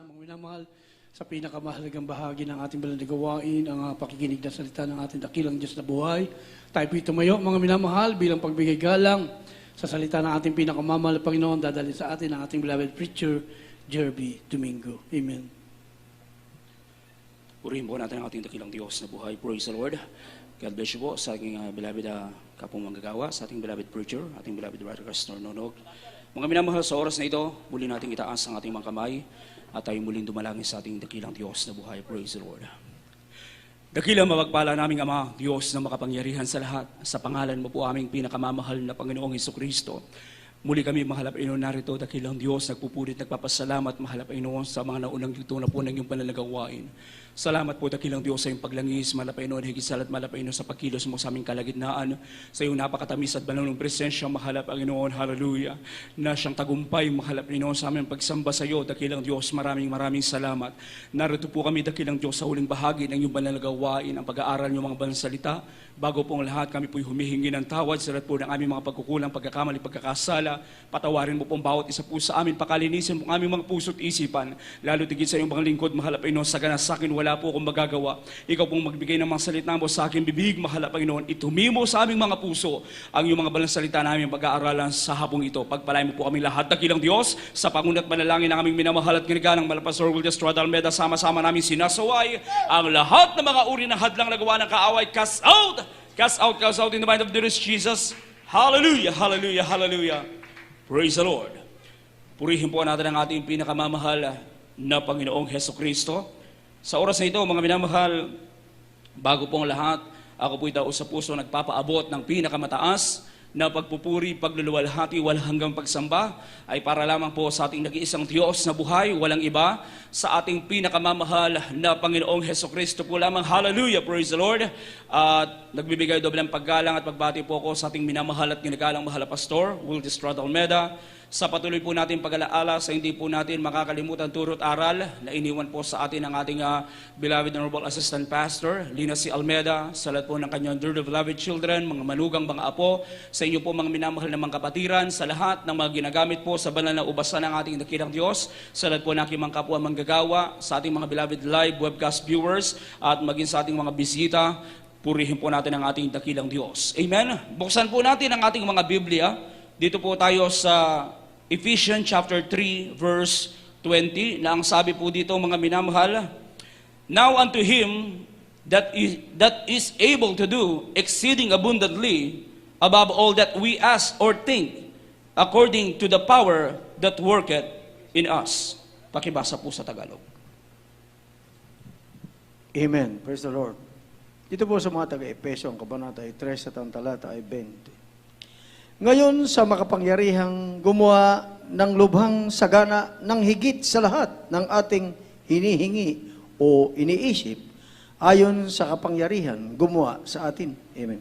Mga minamahal, sa pinakamahalagang bahagi ng ating banal na gawain, ang pakikinig na salita ng ating dakilang Diyos na buhay. Tayo po'y tumayo, mga minamahal, bilang pagbigay galang sa salita ng ating pinakamamahal na Panginoon, dadalhin sa atin ang ating beloved preacher, Jerby Domingo. Amen. Purihin po natin ang ating dakilang Diyos na buhay. Praise the Lord. God bless you po sa ating beloved kapong manggagawa, sa ating beloved preacher, ating beloved writer, Pastor Nonog. Mga minamahal, sa oras na ito, muli nating itaas ang ating mga kamay at tayo muling dumalangin sa ating dakilang Diyos na buhay. Praise the Lord. Dakilang mapagpala naming Ama, Diyos na makapangyarihan sa lahat, sa pangalan mo po aming pinakamamahal na Panginoong Hesukristo. Muli kami, mahal na Panginoon, narito, dakilang Diyos, nagpupulit, nagpapasalamat, mahal na Panginoon, sa mga naunang dito na po ng iyong panalagawain. Salamat po, dakilang Diyos, sa iyong paglangis, mahal na Panginoon, higit sa lahat, mahal na Panginoon, sa pagkilos mo sa aming kalagitnaan, sa iyong napakatamis at banal ng presensya, mahal na Panginoon, hallelujah, na siyang tagumpay, mahal na Panginoon, sa aming pagsamba sa iyo, dakilang Diyos, maraming salamat. Narito po kami, dakilang Diyos, sa huling bahagi ng iyong panalagawain, ang pag-aaral ng mga banal salita. Bago pong lahat, kami po'y humihingi ng tawad sa lahat po ng aming mga pagkukulang, pagkakamali, pagkakasala. Patawarin mo pong bawat isa po sa amin, pakalinisin po ang aming mga puso't isipan. Lalo tigit sa iyong mga lingkod, mahal na Panginoon, sa ganas sa akin wala po akong magagawa. Ikaw pong magbigay ng mga salita mo sa aking bibig, mahal na Panginoon. Itumimo sa aming mga puso ang iyong mga balang salita namin pag-aaralan sa hapong ito. Pagpalain mo po kami lahat, dakilang Diyos, sa pangunat manalangin ng aming minamahal at ginagalang Malapastor Wildes Almeda, sama-sama namin sinasaway ang lahat ng mga uri ng hadlang nagawa ng kaaway. Cast out in the mind of dearest Jesus. Hallelujah, hallelujah, hallelujah. Praise the Lord. Purihin po natin ang ating pinakamamahal na Panginoong Hesukristo. Sa oras na ito, mga minamahal, bago pong lahat, ako po'y tao sa puso nagpapaabot ng pinakamataas na pagpupuri, pagluluwalhati, walang hanggang pagsamba ay para lamang po sa ating nag-iisang Diyos na buhay, walang iba, sa ating pinakamamahal na Panginoong Hesukristo po lamang. Hallelujah, praise the Lord. At nagbibigay doble ng paggalang at pagbati po ako sa ating minamahal at ginagalang mahal na Pastor Wildes Almeda, sa patuloy po natin pag-alaala sa hindi po natin makakalimutan turot aral na iniwan po sa atin ng ating beloved Honorable Assistant Pastor Lina C. Almeda, sa lahat po ng kanyang dear beloved children, mga manugang, mga apo, sa inyo po mga minamahal na mga kapatiran, sa lahat ng mga ginagamit po sa banal na ubasan ng ating dakilang Diyos, sa lahat po ng aking mga kapwa manggagawa, sa ating mga beloved live webcast viewers, at maging sa ating mga bisita, purihin po natin ang ating dakilang Diyos. Amen? Buksan po natin ang ating mga Biblia. Dito po tayo sa Ephesians chapter 3 verse 20, na ang sabi po dito, mga minamahal, now unto him that is able to do exceeding abundantly above all that we ask or think, according to the power that worketh in us. Pakibasa po sa Tagalog. Amen. Praise the Lord. Dito po sa mga taga-Efeso, ang kabanata ay 3 at ang talata ay 20. Ngayon sa makapangyarihang gumawa ng lubhang sagana ng higit sa lahat ng ating hinihingi o iniisip, ayon sa kapangyarihan gumawa sa atin. Amen.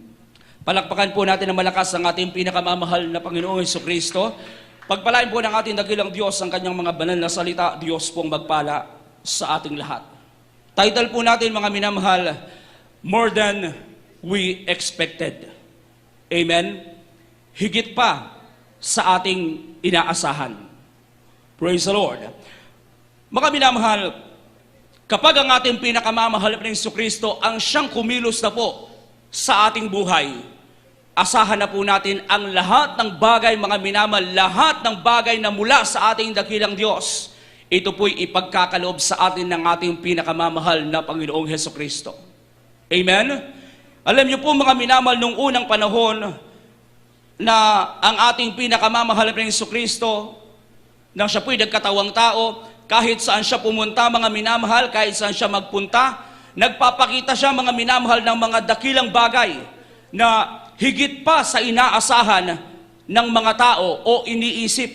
Palakpakan po natin ng malakas ang ating pinakamamahal na Panginoong Hesukristo. Pagpalain po ng ating dakilang Diyos ang kanyang mga banal na salita. Diyos pong magpala sa ating lahat. Title po natin, mga minamahal, More Than We Expected. Amen. Higit pa sa ating inaasahan. Praise the Lord. Mga minamahal, kapag ang ating pinakamamahal na Hesukristo ang siyang kumilos na po sa ating buhay, asahan na po natin ang lahat ng bagay, mga minamahal, lahat ng bagay na mula sa ating dakilang Diyos, ito po'y ipagkakaloob sa atin ng ating pinakamamahal na Panginoong Hesukristo. Amen? Alam niyo po, mga minamahal, nung unang panahon na ang ating pinakamamahal na Hesukristo, nang siya po'y nagkatawang tao, kahit saan siya pumunta, mga minamahal, kahit saan siya magpunta, nagpapakita siya, mga minamahal, ng mga dakilang bagay na higit pa sa inaasahan ng mga tao o iniisip.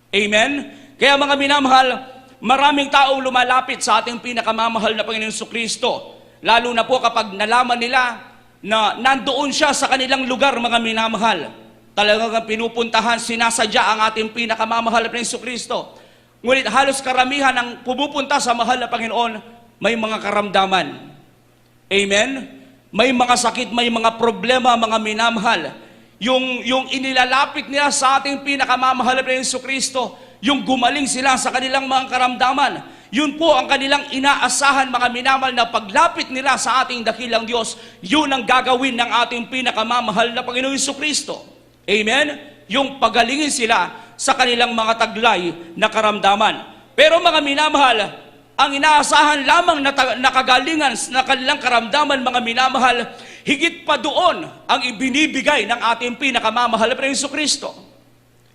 Amen? Kaya mga minamahal, maraming taong lumalapit sa ating pinakamamahal na Panginoong Hesukristo, lalo na po kapag nalaman nila na nandoon siya sa kanilang lugar, mga minamahal. Talagang pinupuntahan, sinasadya ang ating pinakamamahal na Hesukristo. Ngunit halos karamihan ng pumupunta sa mahal na Panginoon, may mga karamdaman. Amen? May mga sakit, may mga problema, mga minamahal. Yung inilalapit nila sa ating pinakamamahal na Hesukristo, yung gumaling sila sa kanilang mga karamdaman, Yun po ang kanilang inaasahan, mga minamahal, na paglapit nila sa ating dakilang Diyos, yun ang gagawin ng ating pinakamamahal na Panginoong Jesucristo. Amen? Yung pagalingin sila sa kanilang mga taglay na karamdaman. Pero mga minamahal, ang inaasahan lamang na kagalingan na kanilang karamdaman, mga minamahal, higit pa doon ang ibinibigay ng ating pinakamamahal na Panginoong Jesucristo.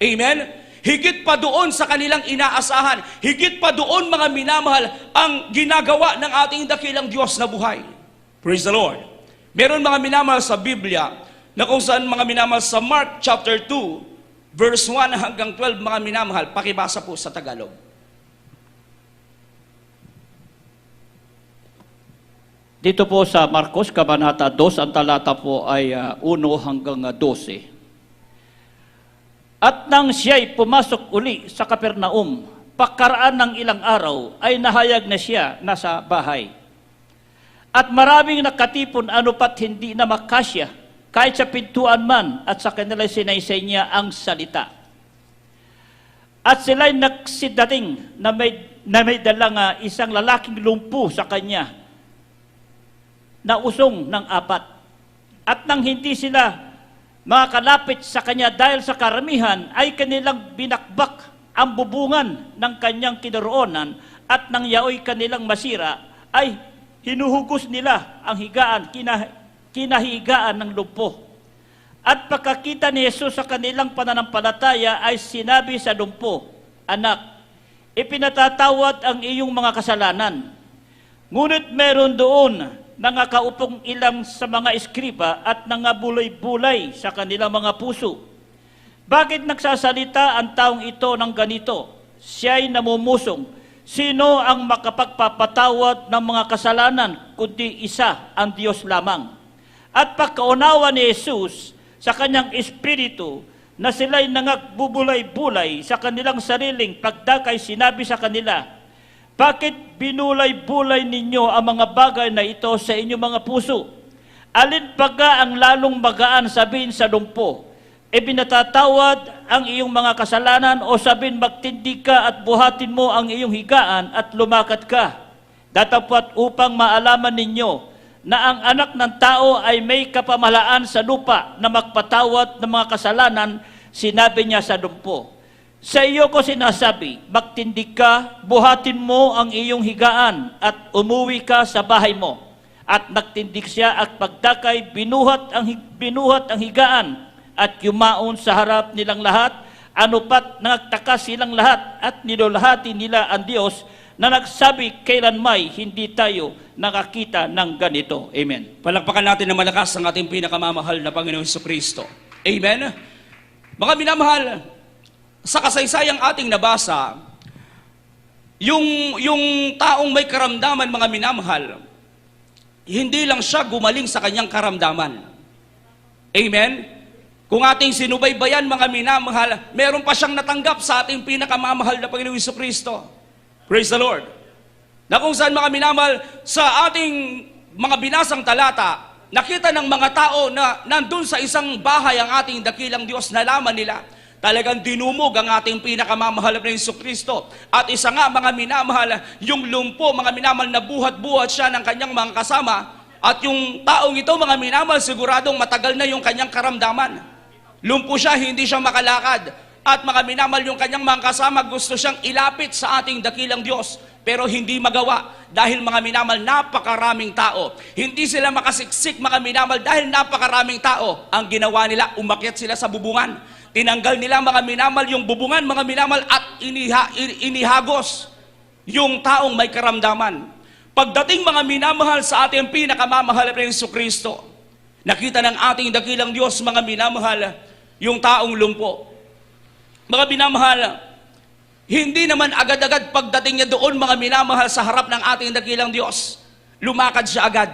Amen? Higit pa doon sa kanilang inaasahan, higit pa doon, mga minamahal, ang ginagawa ng ating dakilang Diyos na buhay. Praise the Lord. Meron, mga minamahal, sa Biblia na kung saan, mga minamahal, sa Mark chapter 2, verse 1 hanggang 12, mga minamahal, pakibasa po sa Tagalog. Dito po sa Marcos, Kabanata 2, ang talata po ay 1 hanggang 12. At nang siya'y pumasok uli sa Kapernaum, pagkaraan ng ilang araw, ay nahayag na siya nasa bahay. At maraming nakatipon anupat hindi na makasya, kahit sa pintuan man, at sa kanila sinaysay niya ang salita. At sila'y nagsidating na may dalang isang lalaking lumpo sa kanya, na usong ng 4. At nang hindi sila makakalapit sa kanya dahil sa karamihan, ay kanilang binakbak ang bubungan ng kanyang kinaroonan, at nang yaoy kanilang masira, ay hinuhugos nila ang higaan, kinahigaan ng lumpo. At pagkakita ni Jesus sa kanilang pananampalataya, ay sinabi sa lumpo, "Anak, ipinatatawad ang iyong mga kasalanan." Ngunit meron doon nangakaupong ilang sa mga eskriba at nangabulay-bulay sa kanilang mga puso. Bakit nagsasalita ang taong ito ng ganito? Siya'y namumusong. Sino ang makapagpapatawad ng mga kasalanan kundi isa, ang Diyos lamang? At pagkaunawa ni Jesus sa kanyang espiritu na sila'y nangagbubulay-bulay sa kanilang sariling pagdakay, sinabi sa kanila, "Bakit binulay-bulay ninyo ang mga bagay na ito sa inyong mga puso? Alin baga ang lalong magaan, sabihin sa lumpo, ibinatatawad ang iyong mga kasalanan, o sabihin magtindi ka at buhatin mo ang iyong higaan at lumakad ka? Datapwat upang maalaman ninyo na ang anak ng tao ay may kapamahalaan sa lupa na magpatawad ng mga kasalanan," sinabi niya sa lumpo. "Sa iyo ko sinasabi, magtindi ka, buhatin mo ang iyong higaan at umuwi ka sa bahay mo." At nagtindig siya at pagdakay, binuhat ang higaan at yumaon sa harap nilang lahat. Anupat nagtaka silang lahat at nilulahati nila ang Diyos na nagsabi, "Kailanmay hindi tayo nakakita ng ganito." Amen. Palakpakan natin na malakas ang ating pinakamamahal na Panginoong Jesucristo. Amen? Mga minamahal, sa kasaysayang ating nabasa, yung taong may karamdaman, mga minamahal, hindi lang siya gumaling sa kanyang karamdaman. Amen? Kung ating sinubaybayan, mga minamahal, meron pa siyang natanggap sa ating pinakamamahal na Panginoong Jesucristo. Praise the Lord. Na kung saan, mga minamahal, sa ating mga binasang talata, nakita ng mga tao na nandun sa isang bahay ang ating dakilang Diyos, nalaman nila, talagang dinumog ang ating pinakamamahal na Jesucristo. At isa nga, mga minamahal, yung lumpo, mga minamahal, na buhat-buhat siya ng kanyang mga kasama. At yung taong ito, mga minamahal, siguradong matagal na yung kanyang karamdaman. Lumpo siya, hindi siya makalakad. At mga minamahal, yung kanyang mga kasama, gusto siyang ilapit sa ating dakilang Diyos, pero hindi magawa dahil, mga minamahal, napakaraming tao. Hindi sila makasiksik, mga minamahal, dahil napakaraming tao. Ang ginawa nila, umakyat sila sa bubungan. Tinanggal nila, mga minamahal, yung bubungan, mga minamahal, at inihagos yung taong may karamdaman. Pagdating, mga minamahal, sa ating pinakamamahal na Jesucristo, nakita ng ating dakilang Diyos, mga minamahal, yung taong lumpo. Mga minamahal, hindi naman agad-agad pagdating niya doon, mga minamahal, sa harap ng ating dakilang Diyos, lumakad siya agad.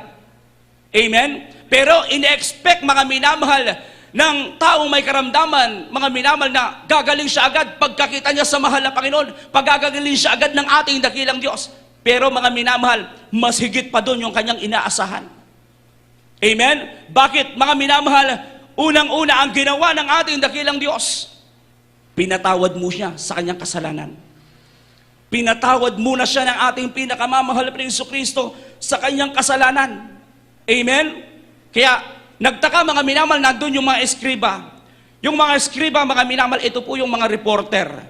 Amen? Pero ine-expect, mga minamahal, ng taong may karamdaman, mga minamahal, na gagaling siya agad pagkakita niya sa mahal na Panginoon, pagkagaling siya agad ng ating dakilang Diyos. Pero, mga minamahal, mas higit pa doon yung kanyang inaasahan. Amen? Bakit, mga minamahal? Unang-una, ang ginawa ng ating dakilang Diyos, pinatawad mo siya sa kanyang kasalanan. pinatawad muna siya ng ating pinakamamahal na Jesucristo sa kanyang kasalanan. Amen? Kaya, nagtaka mga minamal, nandun yung mga eskriba. Yung mga eskriba, mga minamal, ito po yung mga reporter.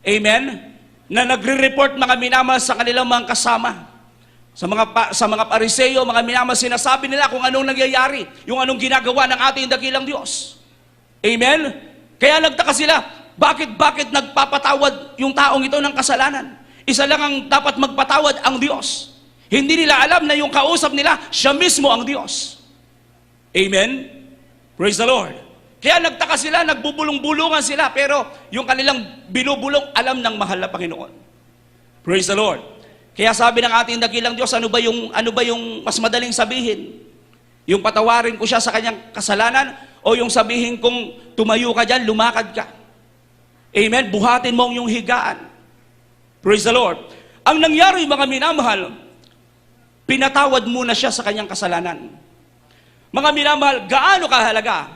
Amen? Na nagre-report mga minamal sa kanilang mga kasama. Sa mga Pariseo, mga minamal, sinasabi nila kung anong nangyayari, yung anong ginagawa ng ating dakilang Diyos. Amen? Kaya nagtaka sila, bakit nagpapatawad yung taong ito ng kasalanan? Isa lang ang dapat magpatawad, ang Diyos. Hindi nila alam na yung kausap nila, siya mismo ang Diyos. Amen? Praise the Lord. Kaya nagtaka sila, nagbubulong-bulungan sila, pero yung kanilang binubulong, alam ng mahal na Panginoon. Praise the Lord. Kaya sabi ng ating dakilang Diyos, ano ba yung mas madaling sabihin? Yung patawarin ko siya sa kanyang kasalanan, o yung sabihin kong tumayo ka dyan, lumakad ka? Amen? Buhatin mo ang iyong higaan. Praise the Lord. Ang nangyari, mga minamahal, pinatawad muna siya sa kanyang kasalanan. Mga minamahal, gaano kahalaga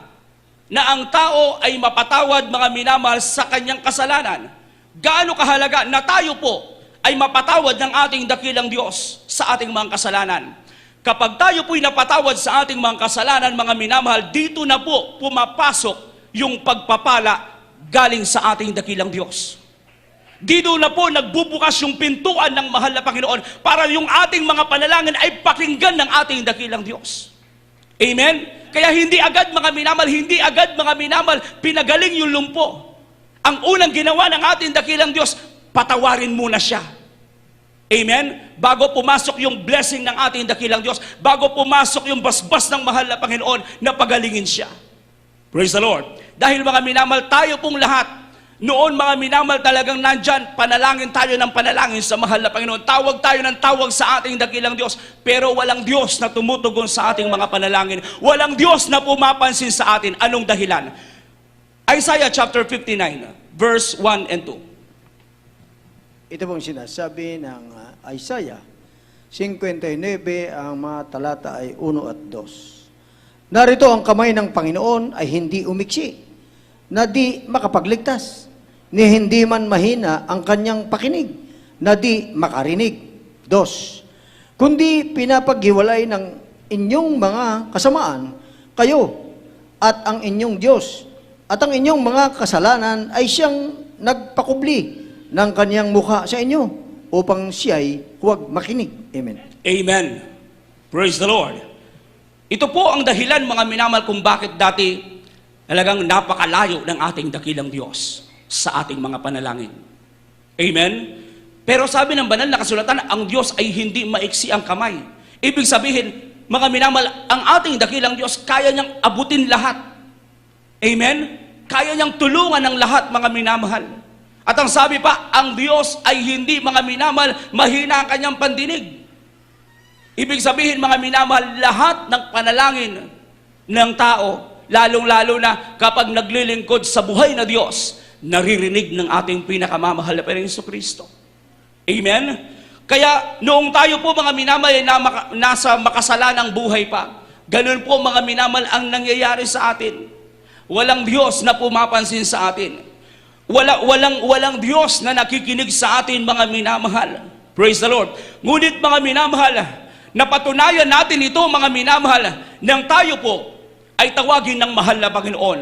na ang tao ay mapatawad, mga minamahal, sa kanyang kasalanan? Gaano kahalaga na tayo po ay mapatawad ng ating dakilang Diyos sa ating mga kasalanan? Kapag tayo po'y napatawad sa ating mga kasalanan, mga minamahal, dito na po pumapasok yung pagpapala galing sa ating dakilang Diyos. Dito na po nagbubukas yung pintuan ng mahal na Panginoon para yung ating mga panalangin ay pakinggan ng ating dakilang Diyos. Amen? Kaya hindi agad mga minamal, pinagaling yung lumpo. Ang unang ginawa ng ating dakilang Diyos, patawarin muna siya. Amen? Bago pumasok yung blessing ng ating dakilang Diyos, bago pumasok yung basbas ng mahal na Panginoon, na pagalingin siya. Praise the Lord. Dahil mga minamal, tayo pong lahat, noon mga minamal talagang nandyan, panalangin tayo ng panalangin sa mahal na Panginoon. Tawag tayo ng tawag sa ating dakilang Diyos, pero walang Diyos na tumutugon sa ating mga panalangin. Walang Diyos na pumapansin sa atin. Anong dahilan? Isaiah chapter 59, verse 1 and 2. Ito pong sinasabi ng Isaiah 59, ang mga talata ay 1 at 2. Narito ang kamay ng Panginoon ay hindi umiksi, na di makapagligtas, ni hindi man mahina ang kanyang pakinig, na di makarinig. 2. Kundi pinapaghiwalay ng inyong mga kasamaan, kayo at ang inyong Diyos, at ang inyong mga kasalanan ay siyang nagpakubli ng kanyang mukha sa inyo, upang siya'y huwag makinig. Amen. Amen. Praise the Lord. Ito po ang dahilan, mga minamal, kung bakit dati talagang napakalayo ng ating dakilang Diyos sa ating mga panalangin. Amen? Pero sabi ng banal na kasulatan, ang Diyos ay hindi maiksi ang kamay. Ibig sabihin, mga minamal, ang ating dakilang Diyos, kaya niyang abutin lahat. Amen? Kaya niyang tulungan ng lahat, mga minamahal. At ang sabi pa, ang Diyos ay hindi, mga minamal, mahina ang kanyang pandinig. Ibig sabihin, mga minamahal, lahat ng panalangin ng tao, lalong-lalo na kapag naglilingkod sa buhay na Diyos, naririnig ng ating pinakamamahal na Jesucristo. Amen? Kaya noong tayo po, mga minamahal, nasa makasalanang buhay pa, ganun po, mga minamahal, ang nangyayari sa atin. Walang Diyos na pumapansin sa atin. Walang Diyos na nakikinig sa atin, mga minamahal. Praise the Lord. Ngunit, mga minamahal, napatunayan natin ito, mga minamahal, nang tayo po ay tawagin ng mahal na Panginoon.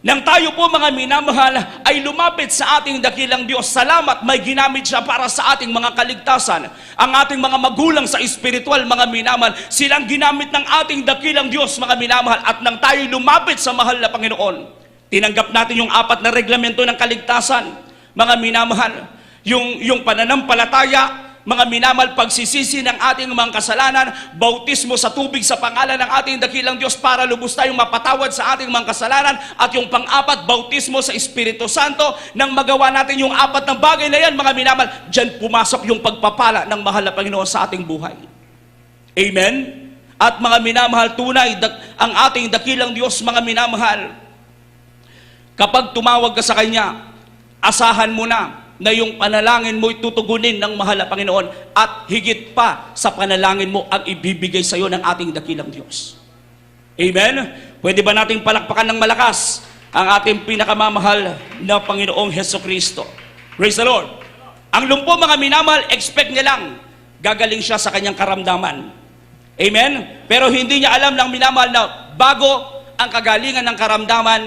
Nang tayo po, mga minamahal, ay lumapit sa ating dakilang Diyos. Salamat, may ginamit siya para sa ating mga kaligtasan. Ang ating mga magulang sa espiritual, mga minamahal, silang ginamit ng ating dakilang Diyos, mga minamahal. At nang tayo lumapit sa mahal na Panginoon, tinanggap natin yung 4 na reglamento ng kaligtasan, mga minamahal. Yung pananampalataya, mga minamahal, pagsisisi ng ating mga kasalanan, bautismo sa tubig sa pangalan ng ating dakilang Diyos para lubos tayong mapatawad sa ating mga kasalanan, at yung pang-4, bautismo sa Espiritu Santo. Nang magawa natin yung 4 na bagay na yan, mga minamahal, dyan pumasok yung pagpapala ng mahal na Panginoon sa ating buhay. Amen? At mga minamahal, tunay, ang ating dakilang Diyos, mga minamahal, kapag tumawag ka sa Kanya, asahan mo na yung panalangin mo'y tutugunin ng mahal na Panginoon, at higit pa sa panalangin mo ang ibibigay sa iyo ng ating dakilang Diyos. Amen? Pwede ba nating palakpakan ng malakas ang ating pinakamamahal na Panginoong Jesucristo? Praise the Lord. Ang lumpo, mga minamahal, expect niya lang, gagaling siya sa kanyang karamdaman. Amen? Pero hindi niya alam ng minamahal na bago ang kagalingan ng karamdaman,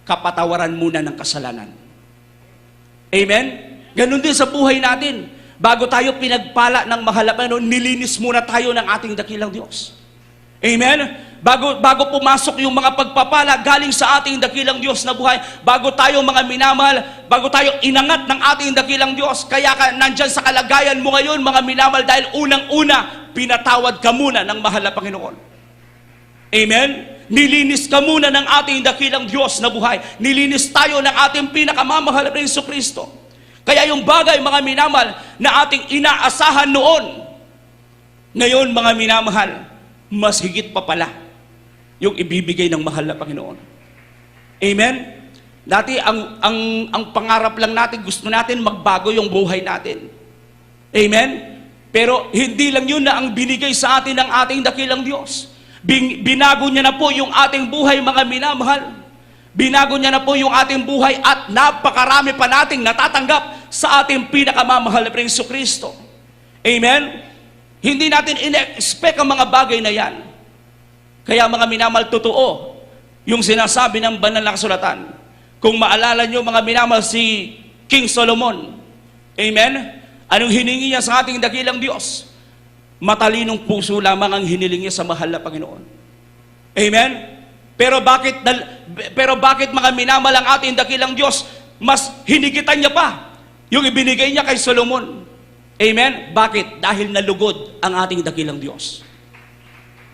kapatawaran muna ng kasalanan. Amen? Ganon din sa buhay natin. Bago tayo pinagpala ng mahal na Panginoon, nilinis muna tayo ng ating dakilang Diyos. Amen? Bago pumasok yung mga pagpapala galing sa ating dakilang Diyos na buhay, bago tayo mga minamahal, bago tayo inangat ng ating dakilang Diyos, kaya ka nandyan sa kalagayan mo ngayon, mga minamahal, dahil unang-una, pinatawad ka muna ng mahal na Panginoon. Amen? Nilinis ka muna ng ating dakilang Diyos na buhay. Nilinis tayo ng ating pinakamamahal na Hesus Kristo. Kaya yung bagay, mga minamahal, na ating inaasahan noon, ngayon, mga minamahal, mas higit pa pala yung ibibigay ng mahal na Panginoon. Amen? Dati, ang pangarap lang natin, gusto natin magbago yung buhay natin. Amen? Pero hindi lang yun na ang binigay sa atin ng ating dakilang Diyos. Binago niya na po yung ating buhay, mga minamahal. Binago niya na po yung ating buhay at napakarami pa nating natatanggap sa ating pinakamamahal na Hesus Kristo. Amen? Hindi natin in-expect ang mga bagay na yan. Kaya mga minamahal, totoo yung sinasabi ng banal na kasulatan. Kung maalala nyo, mga minamahal, si King Solomon. Amen? Anong hiningi niya sa ating dakilang Diyos? Matalinong puso lamang ang hiniling niya sa mahal na Panginoon. Amen? Pero bakit mga minamahal ang ating dakilang Diyos, mas hinigitan niya pa yung ibinigay niya kay Solomon? Amen? Bakit? Dahil nalugod ang ating dakilang Diyos.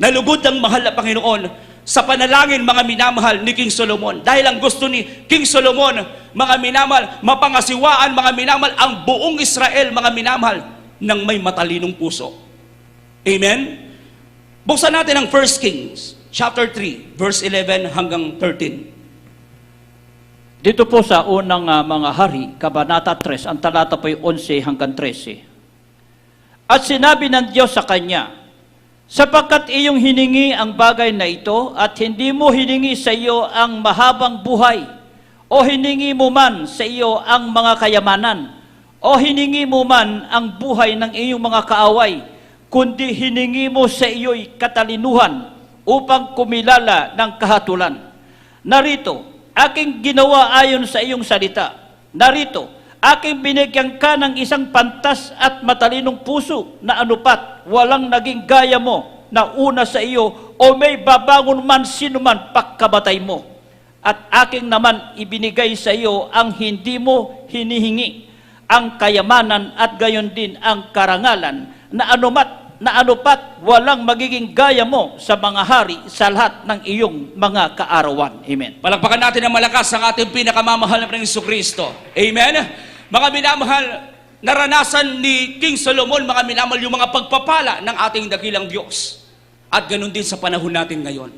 Nalugod ang mahal na Panginoon sa panalangin, mga minamahal, ni King Solomon. Dahil ang gusto ni King Solomon, mga minamahal, mapangasiwaan, mga minamahal, ang buong Israel, mga minamahal, ng may matalinong puso. Amen? Buksan natin ang 1 Kings, chapter 3, verse 11 hanggang 13. Dito po sa unang mga hari, Kabanata 3, ang talata po ay 11 hanggang 13. At sinabi ng Diyos sa kanya, sapagkat iyong hiningi ang bagay na ito at hindi mo hiningi sa iyo ang mahabang buhay o hiningi mo man sa iyo ang mga kayamanan o hiningi mo man ang buhay ng iyong mga kaaway, kundi hiningi mo sa iyo'y katalinuhan upang kumilala ng kahatulan. Narito, aking ginawa ayon sa iyong salita. Narito, aking binigyan ka ng isang pantas at matalinong puso na anupat, walang naging gaya mo na una sa iyo o may babangon man sino man pagkamatay mo. At aking naman ibinigay sa iyo ang hindi mo hinihingi, ang kayamanan at gayon din ang karangalan na anupat walang magiging gaya mo sa mga hari sa lahat ng iyong mga kaarawan. Amen. Palakpakan natin ng malakas ang ating pinakamamahal na Hesus Kristo. Amen? Mga minamahal, naranasan ni King Solomon, mga minamahal, yung mga pagpapala ng ating dakilang Diyos. At ganun din sa panahon natin ngayon.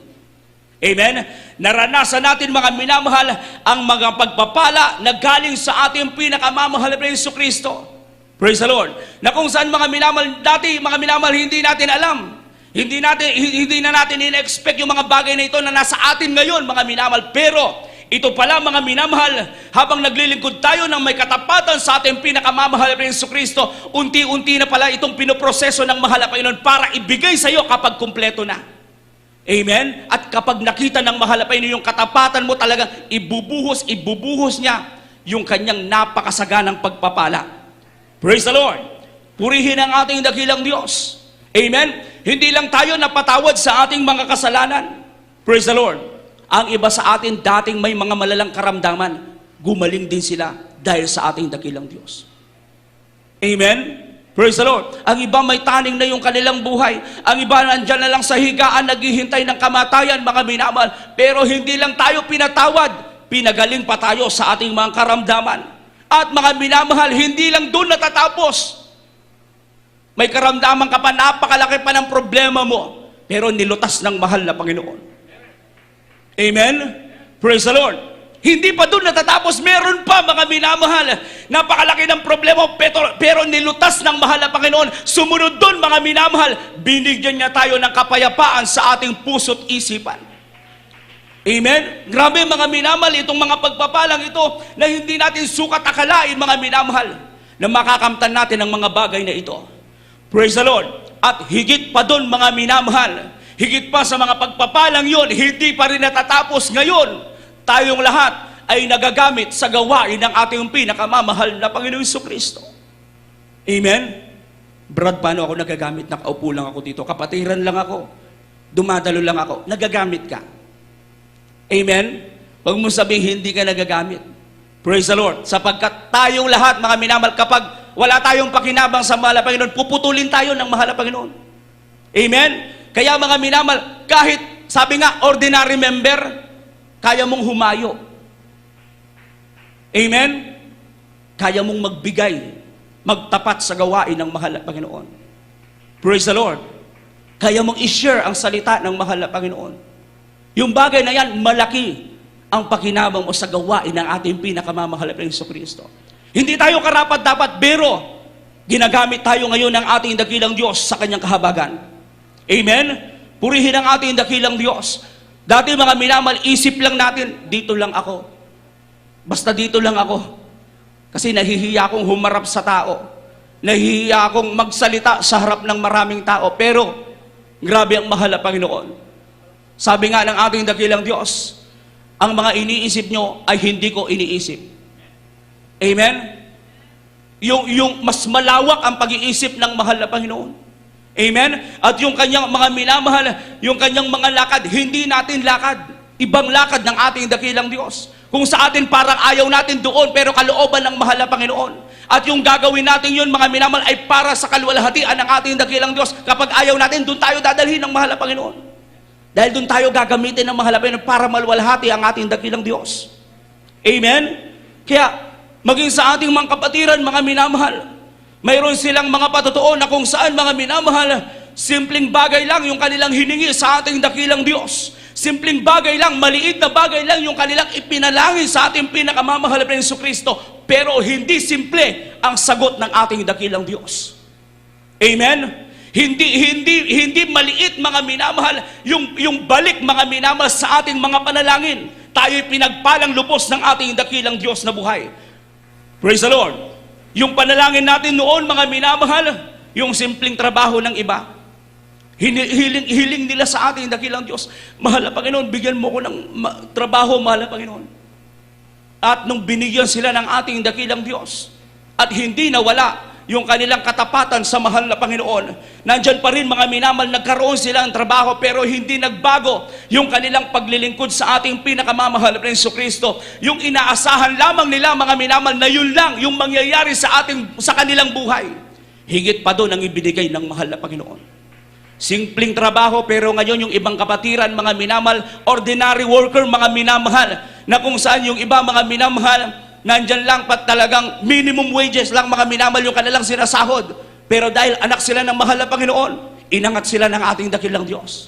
Amen? Naranasan natin, mga minamahal, ang mga pagpapala na galing sa ating pinakamamahal na Hesus Kristo. Praise the Lord. Na kung saan, mga minamahal, dati, mga minamahal, hindi natin alam. Hindi na natin in-expect yung mga bagay na ito na nasa atin ngayon, mga minamahal. Pero, ito pala, mga minamahal, habang naglilingkod tayo ng may katapatan sa ating pinakamamahal na Hesus Kristo, unti-unti na pala itong pinoproseso ng mahal na Panginoon para ibigay sa iyo kapag kumpleto na. Amen? At kapag nakita ng mahal na Panginoon yung katapatan mo, talagang ibubuhos niya yung kanyang napakasaganang pagpapala. Praise the Lord. Purihin ang ating dakilang Diyos. Amen? Hindi lang tayo napatawad sa ating mga kasalanan. Praise the Lord. Ang iba sa atin, dating may mga malalang karamdaman, gumaling din sila dahil sa ating dakilang Diyos. Amen? Praise the Lord. Ang iba may taning na yung kanilang buhay. Ang iba nandyan na lang sa higaan, naghihintay ng kamatayan, mga minamahal. Pero hindi lang tayo pinatawad, pinagaling pa tayo sa ating mga karamdaman. At mga minamahal, hindi lang doon natatapos. May karamdaman ka pa, napakalaki pa ng problema mo, pero nilutas ng mahal na Panginoon. Amen? Praise the Lord. Hindi pa doon natatapos, meron pa, mga minamahal. Napakalaki ng problema, pero nilutas ng mahal na Panginoon. Sumunod doon, mga minamahal, binigyan niya tayo ng kapayapaan sa ating puso't isipan. Amen? Grabe, mga minamahal, itong mga pagpapalang ito na hindi natin sukat akalain, mga minamahal. na makakamtan natin ang mga bagay na ito. Praise the Lord. At higit pa doon, mga minamahal, higit pa sa mga pagpapalang yun, hindi pa rin natatapos ngayon. Tayong lahat ay nagagamit sa gawain ng ating pinakamamahal na Panginoong Jesucristo. Amen? Brad, paano ako nagagamit? Nakaupo lang ako dito. Kapatiran lang ako. Dumadalo lang ako. Nagagamit ka. Amen? Huwag mo sabihin hindi ka nagagamit. Praise the Lord. Sapagkat tayong lahat, mga minamahal, kapag wala tayong pakinabang sa mahal na Panginoon, puputulin tayo ng mahal na Panginoon. Amen? Kaya mga minamahal, kahit sabi nga, ordinary member, kaya mong humayo. Amen? Kaya mong magbigay, magtapat sa gawain ng mahal na Panginoon. Praise the Lord. Kaya mong i-share ang salita ng mahal na Panginoon. Yung bagay na yan, malaki ang pakinabang mo sa gawain ng ating pinakamamahal na Jesucristo. Hindi tayo karapat-dapat, pero ginagamit tayo ngayon ng ating dakilang Diyos sa kanyang kahabagan. Amen? Purihin ang ating dakilang Diyos. Dati mga minamal, isip lang natin, dito lang ako. Basta dito lang ako. Kasi nahihiya akong humarap sa tao. Nahihiya akong magsalita sa harap ng maraming tao. Pero, grabe ang mahal na Panginoon. Sabi nga ng ating dakilang Diyos, ang mga iniisip nyo ay hindi ko iniisip. Amen? Yung mas malawak ang pag-iisip ng mahal na Panginoon. Amen? At yung kanyang mga minamahal, yung kanyang mga lakad, hindi natin lakad. Ibang lakad ng ating dakilang Diyos. Kung sa atin parang ayaw natin doon, pero kalooban ng mahal na Panginoon. At yung gagawin natin yun, mga minamahal, ay para sa kaluwalhatian ng ating dakilang Diyos. Kapag ayaw natin, doon tayo dadalhin ng mahal na Panginoon. Dahil doon tayo gagamitin ng mahal na Panginoon para maluwalhati ang ating dakilang Diyos. Amen? Kaya, maging sa ating mga kapatiran, mga minamahal, mayroon silang mga patotoo na kung saan, mga minamahal, simpleng bagay lang yung kanilang hiningi sa ating dakilang Diyos. Simpleng bagay lang, maliit na bagay lang yung kanilang ipinalangin sa ating pinakamamahal na Jesucristo. Pero hindi simple ang sagot ng ating dakilang Diyos. Amen? Hindi maliit, mga minamahal, yung balik, mga minamahal, sa ating mga panalangin. Tayo'y pinagpalang lubos ng ating dakilang Diyos na buhay. Praise the Lord. Yung panalangin natin noon, mga minamahal, yung simpleng trabaho ng iba. Hiling nila sa ating dakilang Diyos, mahal na Panginoon, bigyan mo ko ng trabaho, mahal na Panginoon. At nung binigyan sila ng ating dakilang Diyos, at hindi nawala yung kanilang katapatan sa mahal na Panginoon, nandyan pa rin, mga minamal, nagkaroon sila ng trabaho, pero hindi nagbago yung kanilang paglilingkod sa ating pinakamamahal na Jesucristo. Yung inaasahan lamang nila, mga minamal, na yun lang yung mangyayari sa kanilang buhay. Higit pa doon ang ibinigay ng mahal na Panginoon. Simpleng trabaho, pero ngayon yung ibang kapatiran, mga minamal, ordinary worker, mga minamahal, na kung saan yung iba, mga minamahal, nandyan lang pat talagang minimum wages lang, mga minamal, yung kanilang sinasahod. Pero dahil anak sila ng mahal na Panginoon, inangat sila ng ating dakilang Diyos.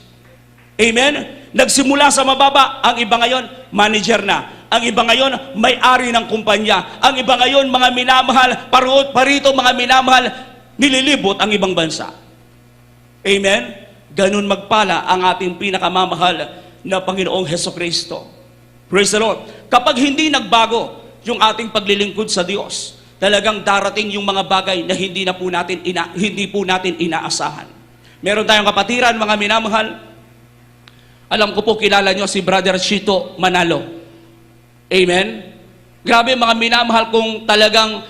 Amen? Nagsimula sa mababa, ang iba ngayon, manager na. Ang iba ngayon, may-ari ng kumpanya. Ang iba ngayon, mga minamahal, parito, mga minamahal, nililibot ang ibang bansa. Amen? Ganun magpala ang ating pinakamamahal na Panginoong Jesucristo. Praise the Lord. Kapag hindi nagbago yung ating paglilingkod sa Diyos, talagang darating yung mga bagay na hindi po natin inaasahan. Meron tayong kapatiran, mga minamahal. Alam ko po, kilala nyo si Brother Chito Manalo. Amen? Grabe, mga minamahal, kung talagang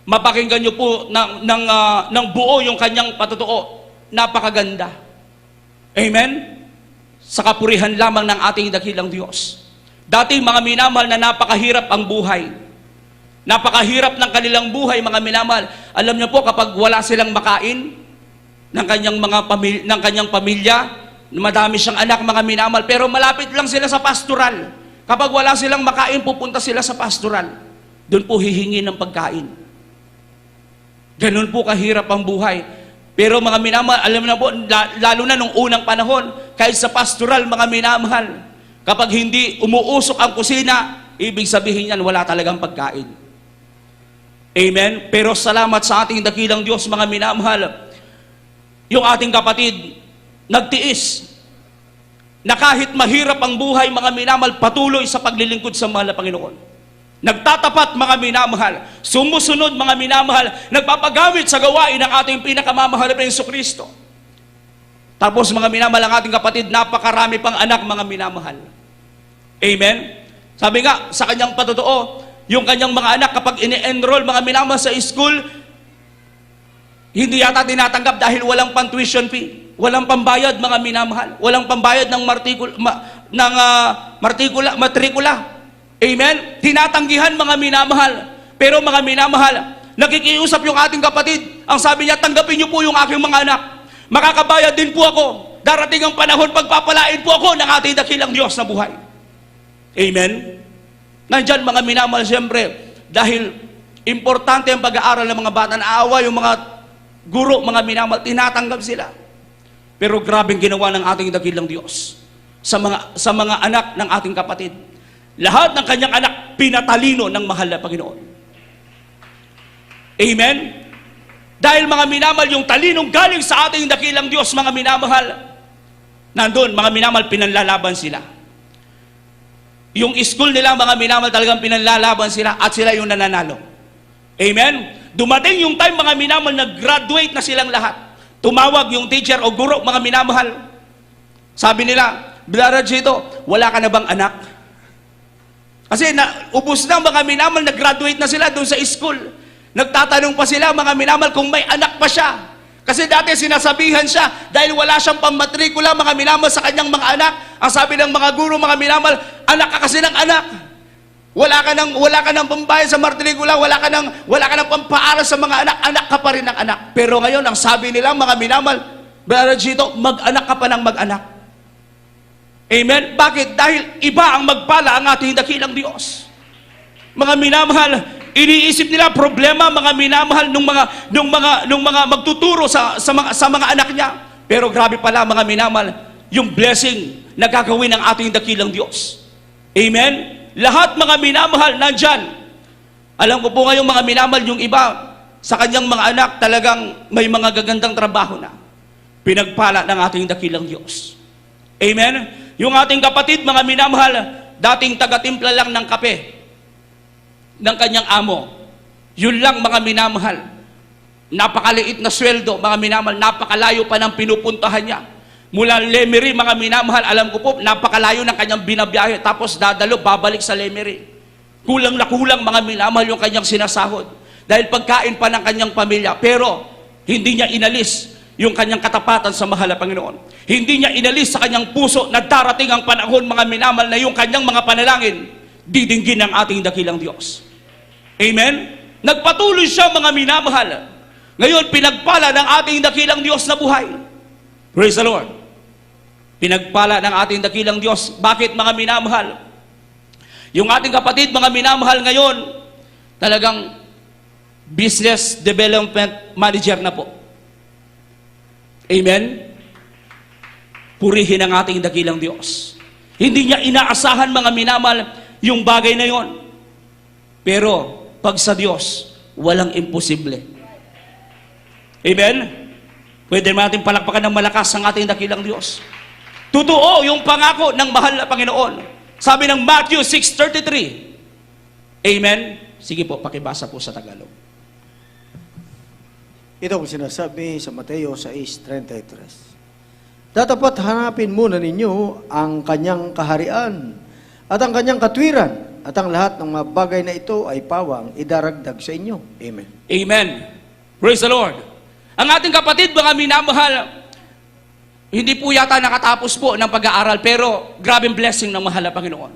mapakinggan nyo po ng buo yung kanyang patotoo, napakaganda. Amen? Sa kapurihan lamang ng ating dakilang Diyos. Dati, mga minamahal, na napakahirap ang buhay. Napakahirap ng kanilang buhay, mga minamahal. Alam niyo po, kapag wala silang makain ng kanyang pamilya, madami siyang anak, mga minamahal, pero malapit lang sila sa pastoral. Kapag wala silang makain, pupunta sila sa pastoral. Doon po hihingi ng pagkain. Ganun po kahirap ang buhay. Pero mga minamahal, alam na po, lalo na nung unang panahon, kahit sa pastoral, mga minamahal, kapag hindi umuusok ang kusina, ibig sabihin yan, wala talagang pagkain. Amen? Pero salamat sa ating dakilang Diyos, mga minamahal, yung ating kapatid, nagtiis, na kahit mahirap ang buhay, mga minamahal, patuloy sa paglilingkod sa mahal na Panginoon. nagtatapat mga minamahal, sumusunod mga minamahal, nagpapagamit sa gawain ng ating pinakamamahal na Jesucristo. Tapos mga minamahal, ang ating kapatid, napakarami pang anak mga minamahal. Amen? Sabi nga, sa kanyang patotoo, yung kanyang mga anak kapag ini-enroll mga minamahal sa school, hindi yata tinatanggap dahil walang pang-tuition fee, walang pambayad mga minamahal, walang pambayad ng matrikula. Amen? Tinatanggihan mga minamahal. Pero mga minamahal, nakikiusap yung ating kapatid. Ang sabi niya, tanggapin niyo po yung aking mga anak. Makakabayad din po ako. Darating ang panahon, pagpapalain po ako ng ating dakilang Diyos na buhay. Amen? Nandyan mga minamahal, siyempre, dahil importante ang pag-aaral ng mga bata. Naawa yung mga guro, mga minamahal, tinatanggap sila. Pero grabing ginawa ng ating dakilang Diyos sa mga anak ng ating kapatid. Lahat ng kanyang anak, pinatalino ng mahal na Panginoon. Amen? Dahil mga minamahal, yung talinong galing sa ating dakilang Diyos, mga minamahal, nandun, mga minamahal, pinanlalaban sila. Yung school nila, mga minamahal, talagang pinanlalaban sila at sila yung nananalo. Amen? Dumating yung time, mga minamahal, nag-graduate na silang lahat. Tumawag yung teacher o guro, mga minamahal. Sabi nila, Brother Chito, wala ka na bang anak? Kasi ubos na mga minamahal, nag-graduate na sila doon sa school. Nagtatanong pa sila, mga minamahal, kung may anak pa siya. Kasi dati sinasabihan siya, dahil wala siyang pammatrikula, mga minamahal, sa kanyang mga anak. Ang sabi ng mga guro, mga minamahal, anak ka kasi ng anak. Wala ka ng pambayad sa matrikula, wala ka ng pampaaral sa mga anak, anak ka pa rin ng anak. Pero ngayon, ang sabi nila, mga minamahal, Brother Chito, mag-anak ka pa ng mag-anak. Amen? Bakit? Dahil iba ang magpala ang ating dakilang Diyos. Mga minamahal, iniisip nila problema, mga minamahal, nung mga magtuturo sa mga anak niya. Pero grabe pala, mga minamahal, yung blessing na gagawin ng ating dakilang Diyos. Amen? Lahat mga minamahal nandyan. Alam ko po ngayong mga minamahal, yung iba sa kanyang mga anak talagang may mga gagandang trabaho na. Pinagpala ng ating dakilang Diyos. Amen? Yung ating kapatid, mga minamahal, dating taga-timpla lang ng kape ng kanyang amo. Yun lang, mga minamahal. Napakaliit na sweldo, mga minamahal, napakalayo pa ng pinupuntahan niya. Mula Lemery, mga minamahal, alam ko po, napakalayo ng kanyang binabiyahe, tapos dadalo, babalik sa Lemery. Kulang na kulang, mga minamahal, yung kanyang sinasahod. Dahil pagkain pa ng kanyang pamilya, pero hindi niya inalis yung kanyang katapatan sa mahal na Panginoon. Hindi niya inalis sa kanyang puso na darating ang panahon, mga minamahal, na yung kanyang mga panalangin, didinggin ng ating dakilang Diyos. Amen? Nagpatuloy siya, mga minamahal. Ngayon, pinagpala ng ating dakilang Diyos na buhay. Praise the Lord. Pinagpala ng ating dakilang Diyos. Bakit, mga minamahal? Yung ating kapatid, mga minamahal, ngayon, talagang business development manager na po. Amen? Purihin ang ating dakilang Diyos. Hindi niya inaasahan, mga minamahal, yung bagay na yon. Pero, pag sa Diyos, walang imposible. Amen? Pwede natin palakpakan ng malakas ang ating dakilang Diyos. Totoo yung pangako ng mahal na Panginoon. Sabi ng Matthew 6:33. Amen? Sige po, pakibasa po sa Tagalog. Ito ang sinasabi sa Mateo 6:33. Datapat hanapin muna ninyo ang kanyang kaharian at ang kanyang katwiran, at ang lahat ng mga bagay na ito ay pawang idaragdag sa inyo. Amen. Amen. Praise the Lord. Ang ating kapatid, mga minamahal, hindi po yata nakatapos po ng pag-aaral, pero grabing blessing ng mahal na Panginoon.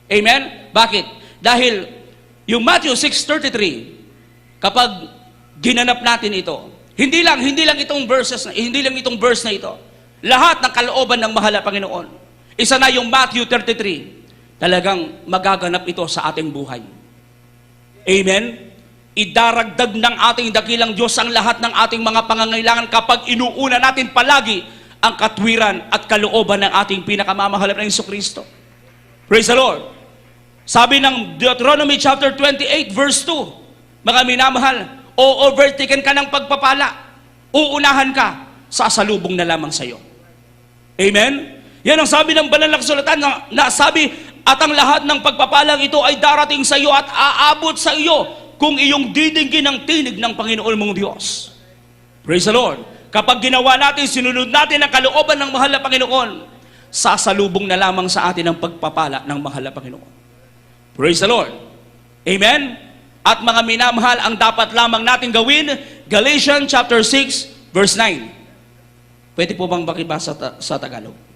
Amen? Bakit? Dahil yung Matthew 6:33, kapag ginanap natin ito, hindi lang itong verse na ito. Lahat ng kalooban ng mahal na Panginoon. Isa na yung Matthew 33. Talagang magaganap ito sa ating buhay. Amen? Idaragdag ng ating dakilang Diyos ang lahat ng ating mga pangangailangan kapag inuuna natin palagi ang katwiran at kalooban ng ating pinakamamahal na Jesucristo. Praise the Lord. Sabi ng Deuteronomy chapter 28 verse 2, mga minamahal, o overtaken ka ng pagpapala, uunahan ka, sasalubong na lamang sa iyo. Amen? Yan ang sabi ng banal na kasulatan na sabi, At ang lahat ng pagpapalang ito ay darating sa iyo at aabot sa iyo kung iyong didinggin ang tinig ng Panginoon mong Diyos. Praise the Lord. Kapag ginawa natin, sinunod natin ang kalooban ng mahal na Panginoon, sasalubong na lamang sa atin ang pagpapala ng mahal na Panginoon. Praise the Lord. Amen? At mga minamahal, ang dapat lamang natin gawin, Galatians chapter 6, verse 9. Pwede po bang bakibasa sa Tagalog?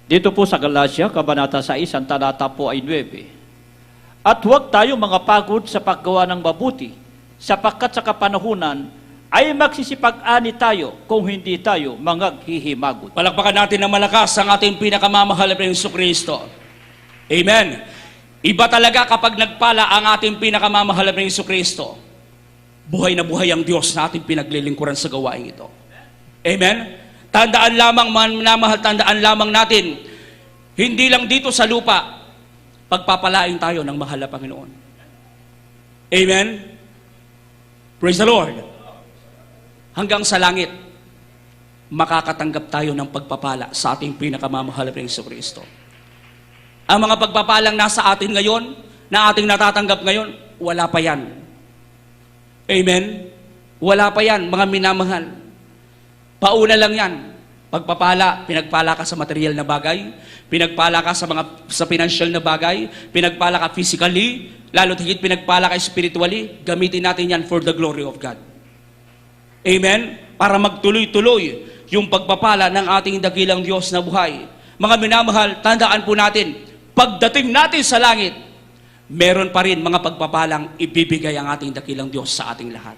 Dito po sa Galatia, Kabanata 6, ang talata po ay 9. At huwag tayo mga pagod sa paggawa ng mabuti, sapagkat sa kapanahunan ay magsisipag-ani tayo kung hindi tayo mangaghihimagot. Palakpakan natin ng malakas ang ating pinakamamahal na Jesucristo. Amen. Iba talaga kapag nagpala ang ating pinakamamahal na Jesucristo. Buhay na buhay ang Diyos na ating pinaglilingkuran sa gawain ito. Amen. Tandaan lamang, minamahal, tandaan lamang natin, hindi lang dito sa lupa, pagpapalain tayo ng mahal na Panginoon. Amen? Praise the Lord. Hanggang sa langit, makakatanggap tayo ng pagpapala sa ating pinakamamahal na Jesucristo. Ang mga pagpapalang nasa atin ngayon, na ating natatanggap ngayon, wala pa yan. Amen? Wala pa yan, mga minamahal. Pauna lang yan. Pagpapala, pinagpala ka sa material na bagay, pinagpala ka sa financial na bagay, pinagpala ka physically, lalo't higit pinagpala ka spiritually, gamitin natin yan for the glory of God. Amen? Para magtuloy-tuloy yung pagpapala ng ating dakilang Diyos na buhay. Mga minamahal, tandaan po natin, pagdating natin sa langit, meron pa rin mga pagpapalang ibibigay ang ating dakilang Diyos sa ating lahat.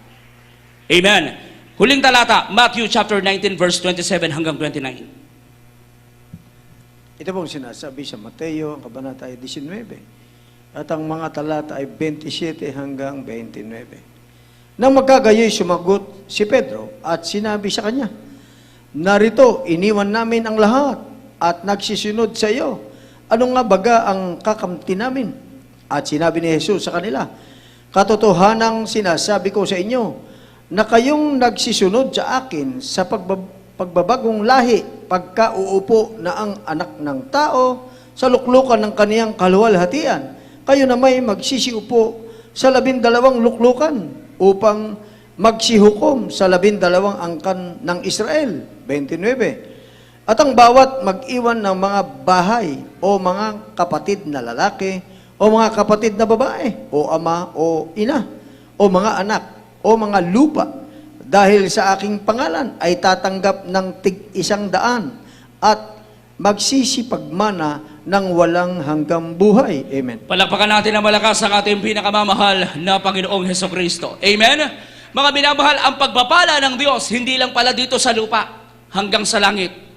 Amen? Huling talata, Matthew chapter 19, verse 27 hanggang 29. Ito pong sinasabi sa Mateo, Kabanata 19. At ang mga talata ay 27 hanggang 29. Nang magkagayoy sumagot si Pedro at sinabi sa kanya, narito, iniwan namin ang lahat at nagsisunod sa iyo. Ano nga baga ang kakamti namin? At sinabi ni Jesus sa kanila, katotohanang sinasabi ko sa inyo, na kayong nagsisunod sa akin sa pagbabagong lahi pagka uupo na ang anak ng tao sa luklukan ng kaniyang kaluwalhatian. Kayo na may magsisiupo sa 12 luklukan upang magsihukom sa 12 angkan ng Israel. 29. At ang bawat mag-iwan ng mga bahay o mga kapatid na lalaki o mga kapatid na babae o ama o ina o mga anak o mga lupa, dahil sa aking pangalan ay tatanggap ng tig-100 at magsisipagmana ng walang hanggang buhay. Amen. Palakpakan natin ang malakas ang ating pinakamamahal na Panginoong Jesucristo. Amen? Mga minamahal, ang pagpapala ng Diyos, hindi lang pala dito sa lupa, hanggang sa langit.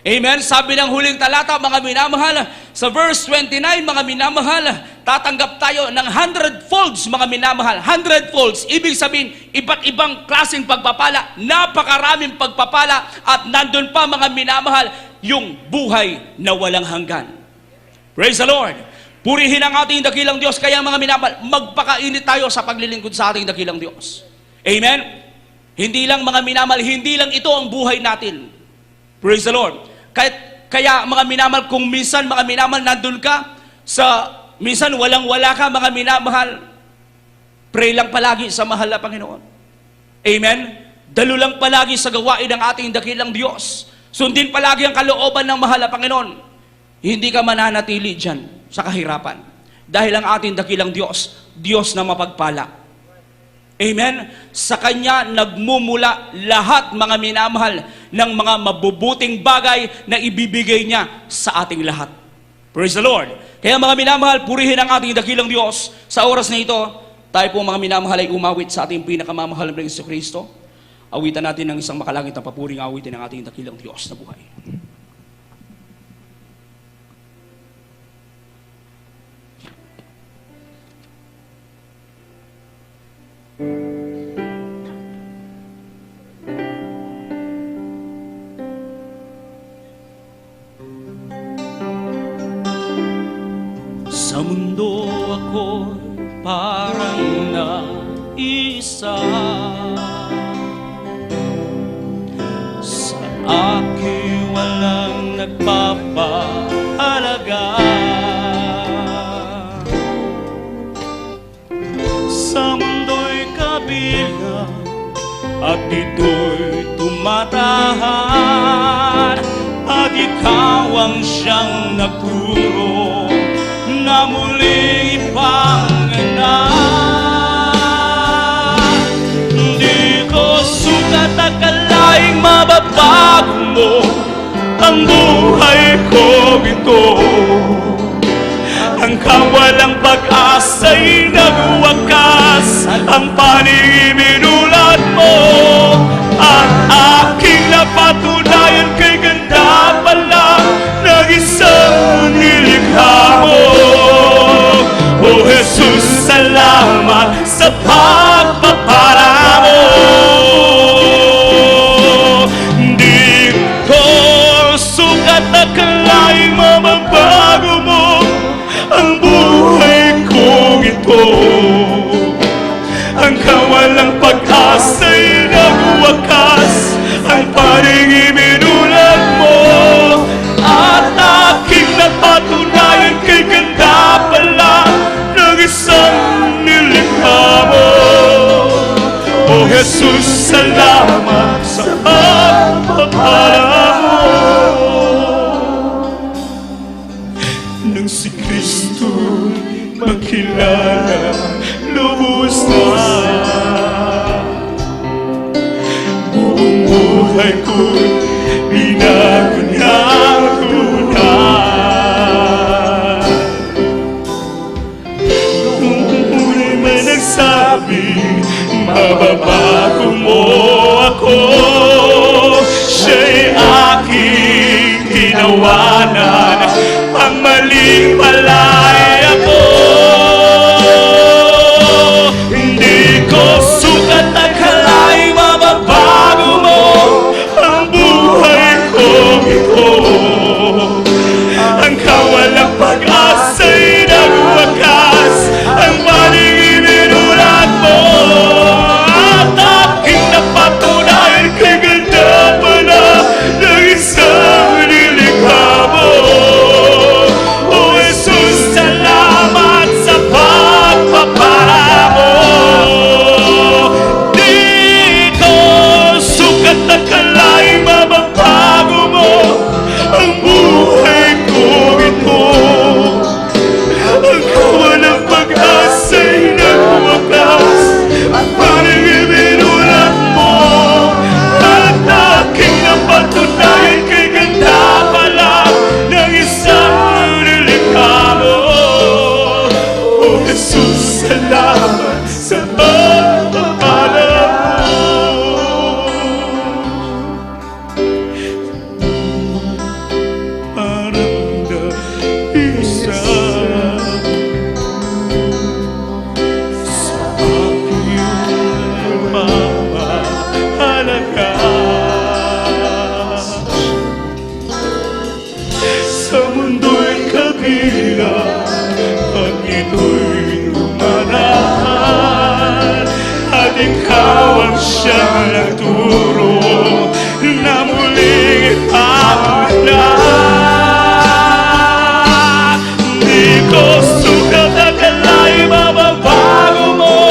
Amen? Sabi ng huling talata, mga minamahal, sa verse 29, mga minamahal, tatanggap tayo ng 100 folds, mga minamahal. 100 folds. Ibig sabihin, iba't ibang klaseng pagpapala, napakaraming pagpapala, at nandun pa, mga minamahal, yung buhay na walang hanggan. Praise the Lord. Purihin ang ating dakilang Diyos. Kaya mga minamahal, magpakainit tayo sa paglilingkod sa ating dakilang Diyos. Amen? Hindi lang mga minamahal, hindi lang ito ang buhay natin. Praise the Lord. Kaya mga minamahal, kung minsan mga minamahal nandun ka, minsan walang-wala ka mga minamahal, pray lang palagi sa mahal na Panginoon. Amen? Dalo lang palagi sa gawain ng ating dakilang Diyos. Sundin palagi ang kalooban ng mahal na Panginoon. Hindi ka mananatili dyan sa kahirapan. Dahil ang ating dakilang Diyos, Diyos na mapagpala. Amen? Sa Kanya nagmumula lahat, mga minamahal, ng mga mabubuting bagay na ibibigay niya sa ating lahat. Praise the Lord. Kaya mga minamahal, purihin ang ating dakilang Diyos. Sa oras na ito, tayo po mga minamahal ay umawit sa ating pinakamamahal na Jesucristo. Awitan natin ng isang makalangit na papuring awitin ng ating dakilang Diyos na buhay. Sa mundo ako parang naisa, sa akin walang nagpapaalala. at ito'y tumatahan, at ikaw ang siyang nagturo na muling ipanganak. Di ko sukat akalaing mababago mo ang buhay ko ito. Ang kawalang pag-asa'y nagwakas, ang panig ibinulat mo, at aking napatunayan kay ganda pala ng isang nilikha mo. O Jesus, salamat sa pagpapala mo. Di ko sukat akalaing mababago mo ang buhay kong ito. Ang kawalang pag-asa'y nagwakas, ang paring ibinulat mo, at aking napatunayan kay ganda pala ng isang nilikha mo. O Jesus, salamat sa pagpapala mo. Nang si Kristo'y makilala, lubos na buong buhay ko'y binago niya tunay. Nung muli may nagsabi, mababago mo ako, siya'y aking tinawanan, ang maling palay ako. Hindi ko sukat akalaing mababago mo ang buhay ko ito. Ang kawalang pag-asa'y nagwakas, ang panig ibinulat mo, at aking napatunayan kay ganda pala ng isang nilikha mo. O Jesus, salamat sa pagpapala mo. Di ko sukat akalaing mababago mo ang buhay ko ito. Ang kawalang pag-asa'y nagwakas, at parang ibinulat mo, at aking napatunayan kay ganda pala ng isang nilikha mo. O Jesus, salamat sa pagpapala mo. Parang isa sa aking pamahalaga. Sa mundo'y kabila, at ito'y lumanahan, at ikaw ang siyang nagturo na muling ipanganak. Di ko sukat akalaing mababago mo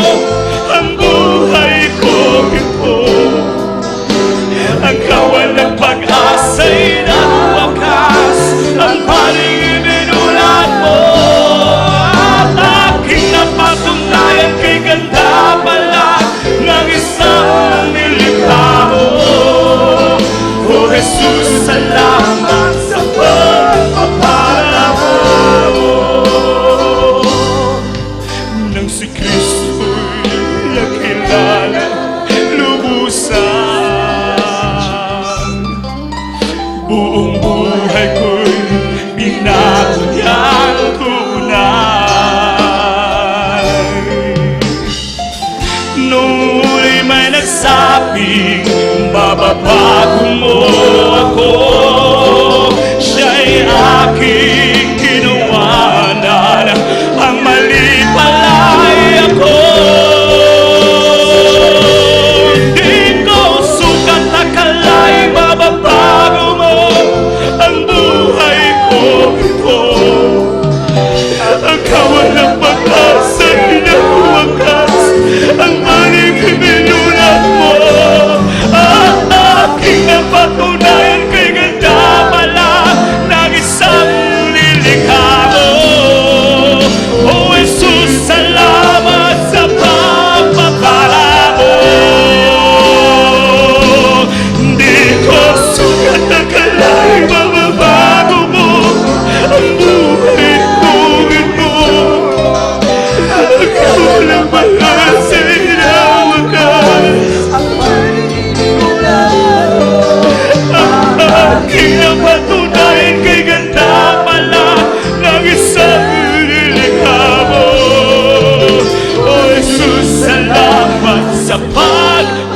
ang buhay ko ito. Ang kawalang pag-asa'y nagwakas, ang panig ibinulat mo, at aking napatunayan kay ganda pala ng isang nilikha mo. O Jesus, salamat sa pagpapala mo. Nang si Kristo'y nakilala, lubusan, buong buhay ko'y binago niyang tunay. Nung muli may nagsabing, mababago mo ako, siya'y aking tinawanan, ang mali pala'y ako. Di ko sukat akalaing mababago mo ang buhay ko ito. Ang kawalang pag-asa'y nagwakas, ang panig ibinulat mo,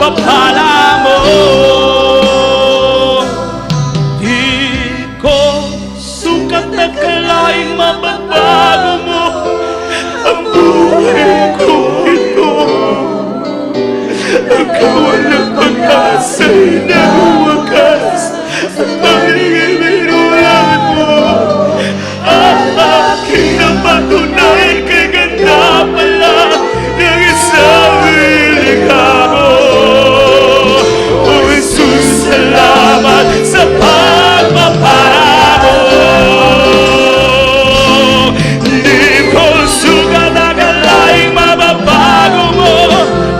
pagpapala mo. Di ko sukat na kalaing mababago mo ang buhay ko ito. Ikaw ang pag-asa'y nagwakas at pag-ibinulan mo ang aking napatunayan kay ganda pala ng isang nilikha mo. O Jesus, salamat sa pagpapala mo. Di ko sugat na kalaing mababago mo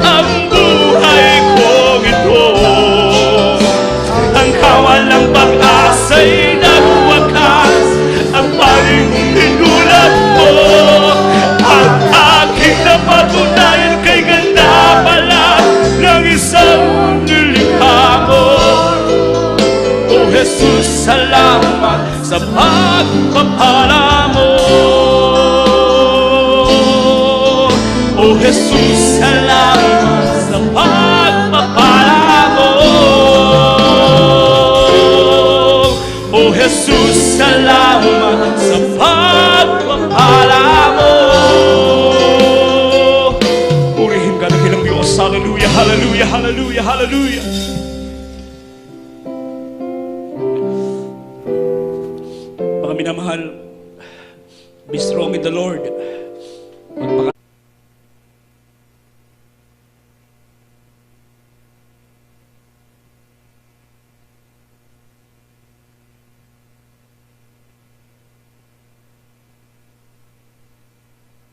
ang buhay kong ito. Ang kawalang pag-asa'y nagwakas, ang pag-ibinulan mo ang aking napatunayan kay ganda pala ng isang nilikha mo. O Jesus, salamat sa pagpapala mo. O Jesus, salamat sa pagpapala mo. O Jesus, salamat sa pagpapala mo. Purihin ka ng ilang Diyos. Hallelujah, hallelujah, hallelujah, hallelujah. Mga minamahal, be strong in the Lord.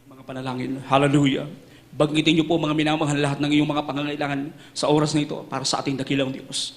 Mga panalangin, hallelujah. Banggitin niyo po mga minamahal lahat ng iyong mga pangangailangan sa oras na ito para sa ating dakilang Diyos.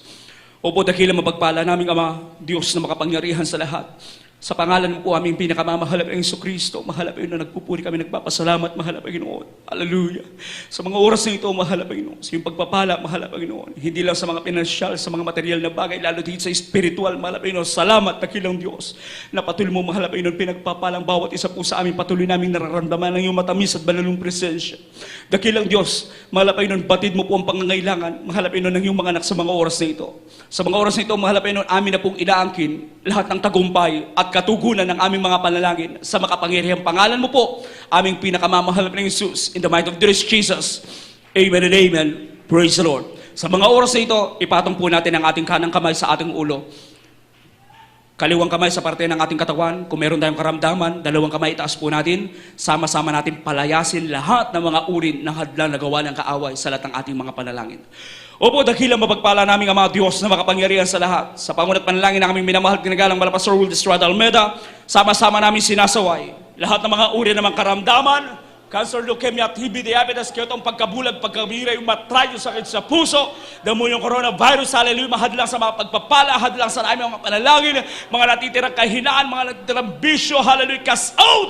Opo, dakilang mapagpala naming Ama, Diyos na makapangyarihan sa lahat. Sa pangalan mo po aming pinakamamahal na Jesucristo, mahal na Panginoon, nagpupuri kami, nagpapasalamat, mahal na Panginoon. Hallelujah. Sa mga oras na ito, mahal na Panginoon, sa iyong pagpapala, mahal na Panginoon, hindi lang sa mga pinansyal, sa mga material na bagay, lalo dito sa spiritual, mahal na Panginoon, salamat, dakilang Diyos, na patuloy mo, mahal na Panginoon, pinagpapalang bawat isa po sa amin, patuloy namin nararamdaman ng iyong matamis at banalong presensya. Dakilang Diyos, mahal na Panginoon, batid mo po ang pangangailangan, mahal na Panginoon, ng iyong mga anak sa mga oras na ito. Sa mga oras na ito, mahal na Panginoon, amin na pong inaangkin lahat ng tagumpay at katugunan ng aming mga panalangin sa makapangyarihang pangalan mo po, aming pinakamamahal na Jesus, in the might of dear Jesus. Amen and amen. Praise the Lord. Sa mga oras na ito, ipatong po natin ang ating kanang kamay sa ating ulo. Kaliwang kamay sa parte ng ating katawan. Kung meron tayong karamdaman, dalawang kamay itaas po natin. Sama-sama natin palayasin lahat ng mga urin ng hadlang na gawa ng kaaway sa lahat ng ating mga panalangin. Opo, dakilang mapagpala namin ang mga Diyos na makapangyarihan sa lahat. Sa pangunat panalangin ng aming minamahal ginagalang Malapastor Will Estrada Almeida, sama-sama namin sinasaway lahat ng mga uri ng mga karamdaman, cancer, leukemia, TB, diabetes, kiyotong pagkabulag, pagkabira, yung matrayo, sakit sa puso, damo yung coronavirus, hallelujah, mahadlang sa mga pagpapala, hadlang sa aming mga panalangin, mga natitirang kahinaan, mga natitirang bisyo, hallelujah, cast out,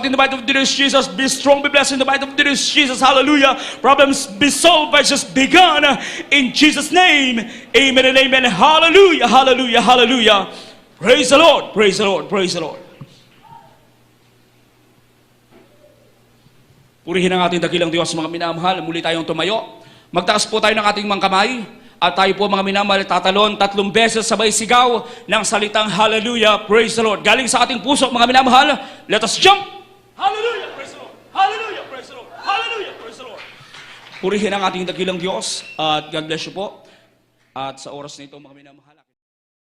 in the might of dear Jesus, be strong, be blessed in the might of dear Jesus, hallelujah, problems be solved by just begun, in Jesus' name, amen and amen, hallelujah, hallelujah, hallelujah, praise the Lord, praise the Lord, praise the Lord. Purihin ang ating dakilang Diyos, mga minamahal. Muli tayong tumayo. Magtaas po tayo ng ating mga kamay. At tayo po, mga minamahal, tatalon 3 beses sabay sigaw ng salitang hallelujah, praise the Lord. Galing sa ating puso, mga minamahal, let us jump! Hallelujah, praise the Lord! Hallelujah, praise the Lord! Hallelujah, praise the Lord! Purihin ang ating dakilang Diyos. At God bless you po. At sa oras na ito, mga minamahal,